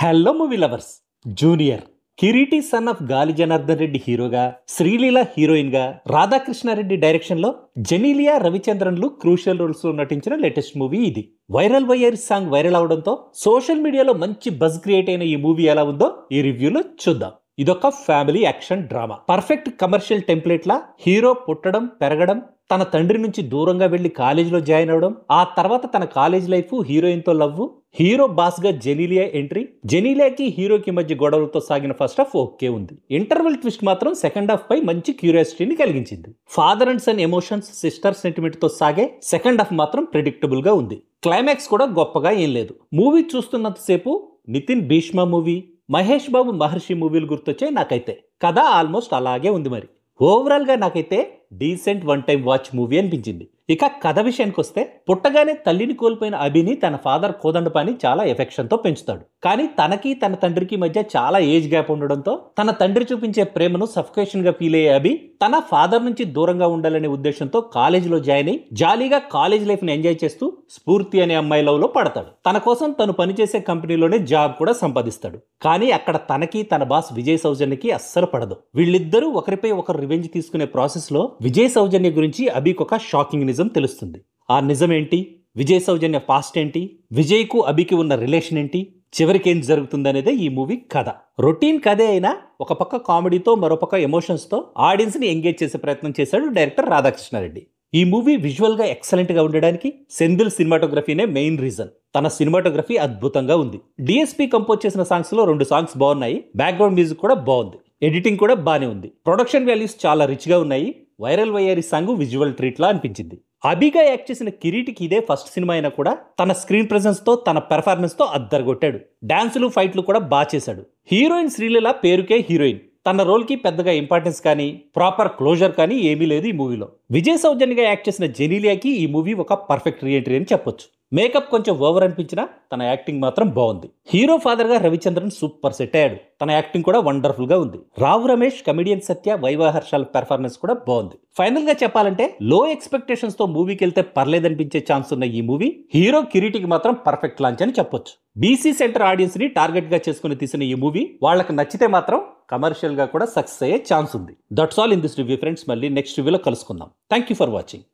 Hello movie lovers. Junior Kireeti son of Gali Janardhan Reddy హీరోగా, Sreeleela heroine గా, Radhakrishnareddy direction లో జెనీలియా రవిచంద్రన్లు క్రూషియల్ రోల్స్ లో నటించిన లేటెస్ట్ మూవీ ఇది. వైరల్ వైర్ సాంగ్ వైరల్ అవడంతో సోషల్ మీడియాలో మంచి బజ్ క్రియేట్ అయిన ఈ మూవీ ఎలా ఉందో ఈ రివ్యూలో చూద్దాం. ఇదొక family action drama. Perfect commercial template లా హీరో పుట్టడం, పెరగడం, తన తండ్రి నుంచి దూరంగా వెళ్లి కాలేజీలో జాయిన్ అవడం, ఆ తర్వాత తన కాలేజ్ లైఫ్, హీరోయిన్ తో లవ్, హీరో బాస్ గా జెనీలియా ఎంట్రీ, జెనీలియాకి హీరోకి మధ్య గొడవలతో సాగిన ఫస్ట్ హాఫ్ ఓకే ఉంది. ఇంటర్వెల్ ట్విస్ట్ మాత్రం సెకండ్ హాఫ్ పై మంచి క్యూరియాసిటీని కలిగించింది. Father and son emotions, sister sentiment తో సాగే సెకండ్ హాఫ్ మాత్రం ప్రెడిక్టబుల్ గా ఉంది. క్లైమాక్స్ కూడా గొప్పగా ఏం లేదు. మూవీ చూస్తున్నంతసేపు నితిన్ భీష్మ మూవీ, మహేష్ బాబు మహర్షి మూవీలు గుర్తొచ్చాయి నాకైతే. కథ ఆల్మోస్ట్ అలాగే ఉంది. మరి ఓవరాల్ గా నాకైతే decent one time watch movie అనిపించింది. ఇక కథ విషయానికి వస్తే, పుట్టగానే తల్లిని కోల్పోయిన అభిని తన ఫాదర్ కోదండపాని చాలా ఎఫెక్షన్ తో పెంచుతాడు. కానీ తనకి తన తండ్రికి మధ్య చాలా ఏజ్ గ్యాప్ ఉండడంతో తన తండ్రి చూపించే ప్రేమను సఫికేషన్ గా ఫీల్ అయ్యే అభి తన ఫాదర్ నుంచి దూరంగా ఉండాలనే ఉద్దేశంతో కాలేజీలో జాయిన్ అయి జాలీగా కాలేజ్ లైఫ్ ని ఎంజాయ్ చేస్తూ స్ఫూర్తి అనే అమ్మాయి లవ్ లో పడతాడు. తన కోసం తను పనిచేసే కంపెనీలోనే జాబ్ కూడా సంపాదిస్తాడు. కానీ అక్కడ తనకి తన బాస్ విజయ్ సౌజన్యకి అస్సలు పడదు. వీళ్ళిద్దరూ ఒకరిపై ఒకరు రివెంజ్ తీసుకునే ప్రాసెస్ లో విజయ్ సౌజన్య గురించి అభికి ఒక షాకింగ్ నిజం తెలుస్తుంది. ఆ నిజం ఏంటి, విజయ్ సౌజన్య పాస్ట్ ఏంటి, విజయ్ కు అభికి ఉన్న రిలేషన్ ఏంటి, చివరికి ఏం జరుగుతుందనేదే ఈ మూవీ కథ. రొటీన్ కథే అయినా ఒక పక్క కామెడీతో, మరోపక్క ఎమోషన్స్ తో ఆడియన్స్ ని ఎంగేజ్ చేసే ప్రయత్నం చేశాడు డైరెక్టర్ రాధాకృష్ణారెడ్డి. ఈ మూవీ విజువల్ గా ఎక్సలెంట్ గా ఉండడానికి సెంధిల్ సినిమాటోగ్రఫీనే మెయిన్ రీజన్. తన సినిమాటోగ్రఫీ అద్భుతంగా ఉంది. డిఎస్పీ కంపోజ్ చేసిన సాంగ్స్ లో 2 సాంగ్స్ బాగున్నాయి. బ్యాక్గ్రౌండ్ మ్యూజిక్ కూడా బాగుంది. ఎడిటింగ్ కూడా బానే ఉంది. ప్రొడక్షన్ వాల్యూస్ చాలా రిచ్ గా ఉన్నాయి. వైరల్ వయ్యారి సాంగ్ విజువల్ ట్రీట్ లా అనిపించింది. అభిగా యాక్ట్ చేసిన కిరీటికి ఇదే ఫస్ట్ సినిమా అయినా కూడా తన స్క్రీన్ ప్రెసెన్స్ తో, తన పెర్ఫార్మెన్స్ తో అద్దరగొట్టాడు. డాన్సులు, ఫైట్లు కూడా బాగా చేశాడు. హీరోయిన్ శ్రీలీల పేరుకే హీరోయిన్. తన రోల్ కి పెద్దగా ఇంపార్టెన్స్ కానీ, ప్రాపర్ క్లోజర్ కానీ ఏమీ లేదు ఈ మూవీలో. విజయ్ సౌజన్యగా యాక్ట్ చేసిన జెనీలియాకి ఈ మూవీ ఒక పర్ఫెక్ట్ రీఎంట్రీ అని చెప్పొచ్చు. మేకప్ కొంచెం ఓవర్ అనిపించినా తన యాక్టింగ్ మాత్రం బాగుంది. హీరో ఫాదర్ గా రవిచంద్రన్ సూపర్ సెట్ అయ్యాడు. తన యాక్టింగ్ కూడా వండర్ఫుల్ గా ఉంది. రావు రమేష్, కమిడియన్ సత్య, వైవాహర్షాల పెర్ఫార్మెన్స్ కూడా బాగుంది. ఫైనల్ గా చెప్పాలంటే లో ఎక్స్పెక్టేషన్స్ తో మూవీకి వెళ్తే పర్లేదనిపించే ఛాన్స్ ఉన్న ఈ మూవీ హీరో కిరీటికి మాత్రం పర్ఫెక్ట్ లాంచ్ అని చెప్పొచ్చు. బీసీ సెంటర్ ఆడియన్స్ ని టార్గెట్ గా చేసుకుని తీసిన ఈ మూవీ వాళ్ళకి నచ్చితే మాత్రం కమర్షియల్ గా కూడా సక్సెస్ అయ్యే ఛాన్స్ ఉంది. That's all in this review friends. మళ్ళీ నెక్స్ట్ రివ్యూలో కలుసుకుందాం. Thank you for watching.